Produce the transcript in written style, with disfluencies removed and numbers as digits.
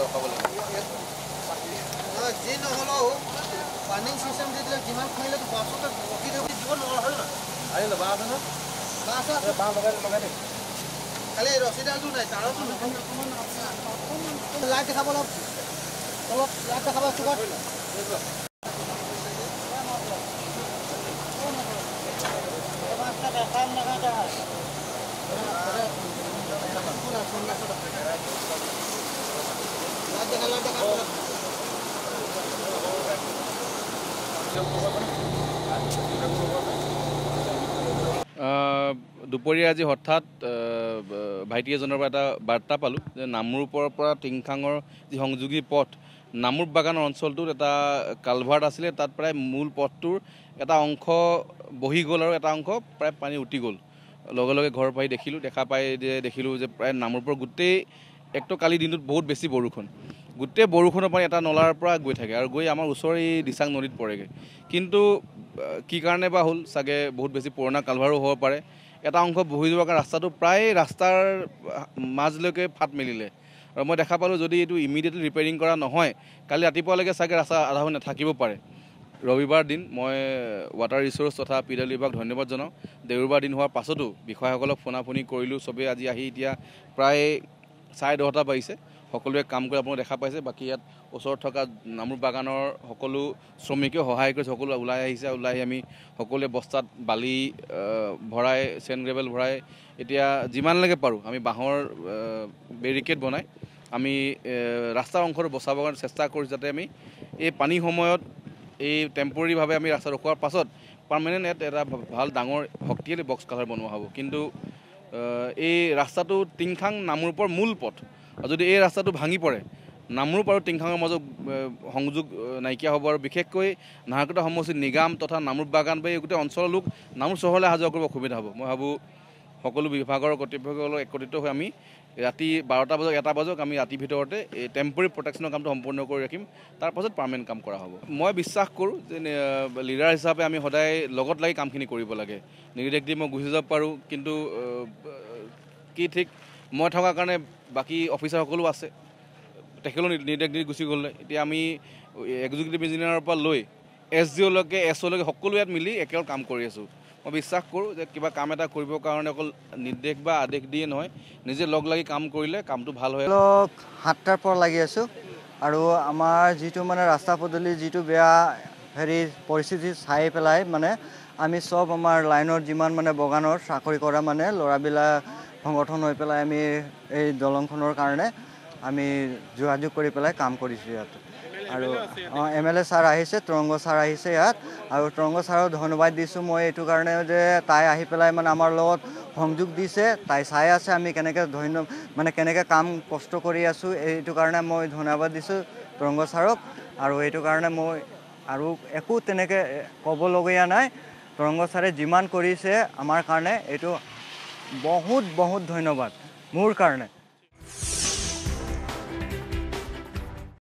ৰখাব লাগিব যি নহ'লেও পানী চিষ্টেম দিলে যিমান খাইলে বাছতে ৰখি ৰখি দিব নোৱাৰা হয় নহয় আহিলে বাঁহ আছে ন বাছ আছে বাঁহ লগাই দে খালি ৰছীডালটো নাই তাৰতো নহয় লাইট দেখাব অলপ অলপ লাইট দেখাব চুকত দুপৰীয়া আজি হঠাৎ ভাইটি এজনৰ পৰা এটা বাৰ্তা পালোঁ যে নামৰূপৰ পৰা টিংখাঙৰ যি সংযোগী পথ নামৰূপ বাগানৰ অঞ্চলটোত এটা কালভাৰ্ট আছিলে তাত প্ৰায় মূল পথটোৰ এটা অংশ বহি গ'ল আৰু এটা অংশ প্ৰায় পানী উটি গ'ল লগে লগে ঘৰ পাই দেখিলোঁ যে প্ৰায় নামৰূপৰ গোটেই একটো কালি দিনটোত বহুত বেছি বৰষুণ গোটেই বৰষুণৰ পানী এটা নলাৰ পৰা গৈ থাকে আৰু গৈ আমাৰ ওচৰৰ এই দিচাং নদীত পৰেগৈ কিন্তু কি কাৰণে বা হ'ল চাগে বহুত বেছি পুৰণা কালভাৰো হ'ব পাৰে এটা অংশ বহি যোৱাৰ কাৰণে ৰাস্তাটো প্ৰায় ৰাস্তাৰ মাজলৈকে ফাট মেলিলে আৰু মই দেখা পালোঁ যদি এইটো ইমিডিয়েটলি ৰিপেয়াৰিং কৰা নহয় কালি ৰাতিপুৱালৈকে চাগে ৰাস্তা আধা হৈ নাথাকিব পাৰে ৰবিবাৰ দিন মই ৱাটাৰ ৰিচোৰ্চ তথা PWD বিভাগ ধন্যবাদ জনাওঁ দেওবাৰ দিন হোৱাৰ পাছতো বিষয়াসকলক ফোনাফোনি কৰিলোঁ চবেই আজি আহি এতিয়া প্ৰায় 10:30 বাজিছে সকলোৱে কাম কৰি আপোনালোকে দেখা পাইছে বাকী ইয়াত ওচৰত থকা নামৰূপ বাগানৰ সকলো শ্ৰমিকেও সহায় কৰিছে সকলো ওলাই আহিছে ওলাই আহি আমি সকলোৱে বস্তাত বালি ভৰাই চেণ্ড গ্ৰেভেল ভৰাই এতিয়া যিমানলৈকে পাৰোঁ আমি বাঁহৰ বেৰিকেড বনাই আমি ৰাস্তাৰ অংশটো বচাবৰ কাৰণে চেষ্টা কৰিছোঁ যাতে আমি এই পানীৰ সময়ত এই টেম্পৰেৰীভাৱে আমি ৰাস্তা ৰখোৱাৰ পাছত পাৰ্মানেণ্ট এটা ভাল ডাঙৰ শক্তিশালী বক্স কালাৰ বনোৱা হ'ব কিন্তু এই ৰাস্তাটো টিংখাং নামৰূপৰ মূল পথ আৰু যদি এই ৰাস্তাটো ভাঙি পৰে নামৰূপ আৰু টিংখাঙৰ মাজত সংযোগ নাইকিয়া হ'ব আৰু বিশেষকৈ নাহৰকটা সমষ্টিৰ নিগাম তথা নামৰূপ বাগান বা এই গোটেই অঞ্চলৰ লোক নামৰূপ চহৰলৈ অহা যোৱা কৰিব অসুবিধা হ'ব মই ভাবোঁ সকলো বিভাগৰ কৰ্তৃপক্ষসকলক একত্ৰিত হৈ আমি ৰাতি 12টা বজাত 1টা বজাত আমি ৰাতিৰ ভিতৰতে এই টেম্পৰেৰী প্ৰটেকশ্যনৰ কামটো সম্পূৰ্ণ কৰি ৰাখিম তাৰপাছত পাৰ্মানেণ্ট কাম কৰা হ'ব মই বিশ্বাস কৰোঁ যে লিডাৰ হিচাপে আমি সদায় লগত লাগি কামখিনি কৰিব লাগে নিৰ্দেশ দি মই গুচি যাব পাৰোঁ কিন্তু কি ঠিক মই থকাৰ কাৰণে বাকী অফিচাৰসকলো আছে তেখেতেও নিৰ্দেশ দি গুচি গ'লে এতিয়া আমি এক্সিকিউটিভ ইঞ্জিনিয়াৰৰ পৰা লৈ SDOলৈকে SOলৈকে সকলো ইয়াত মিলি একেলগে কাম কৰি আছোঁ মই বিশ্বাস কৰোঁ যে কিবা কাম এটা কৰিবৰ কাৰণে অকল নিৰ্দেশ বা আদেশ দিয়ে নহয় নিজে লগ লাগি কাম কৰিলে কামটো ভাল হয় 7টাৰ পৰা লাগি আছোঁ আৰু আমাৰ যিটো মানে ৰাস্তা পদূলি যিটো বেয়া পৰিস্থিতি চাই পেলাই মানে আমি সব আমাৰ লাইনৰ যিমান মানে বগানৰ চাকৰি কৰা মানে ল'ৰাবিলাক সংগঠন হৈ পেলাই আমি এই দলংখনৰ কাৰণে আমি যোগাযোগ কৰি পেলাই কাম কৰিছোঁ ইয়াত আৰু MLA ছাৰ আহিছে তৰংগ ছাৰ আহিছে ইয়াত আৰু তৰংগ ছাৰক ধন্যবাদ দিছোঁ মই এইটো কাৰণে যে তাই আহি পেলাই মানে আমাৰ লগত সংযোগ দিছে তাই চাই আছে আমি কেনেকৈ কাম কষ্ট কৰি আছোঁ এইটো কাৰণে মই ধন্যবাদ দিছোঁ তৰংগ ছাৰক আৰু এইটো কাৰণে মই আৰু একো তেনেকৈ ক'বলগীয়া নাই তৰংগ ছাৰে যিমান কৰিছে আমাৰ কাৰণে এইটো বহুত বহুত ধন্যবাদ মোৰ কাৰণে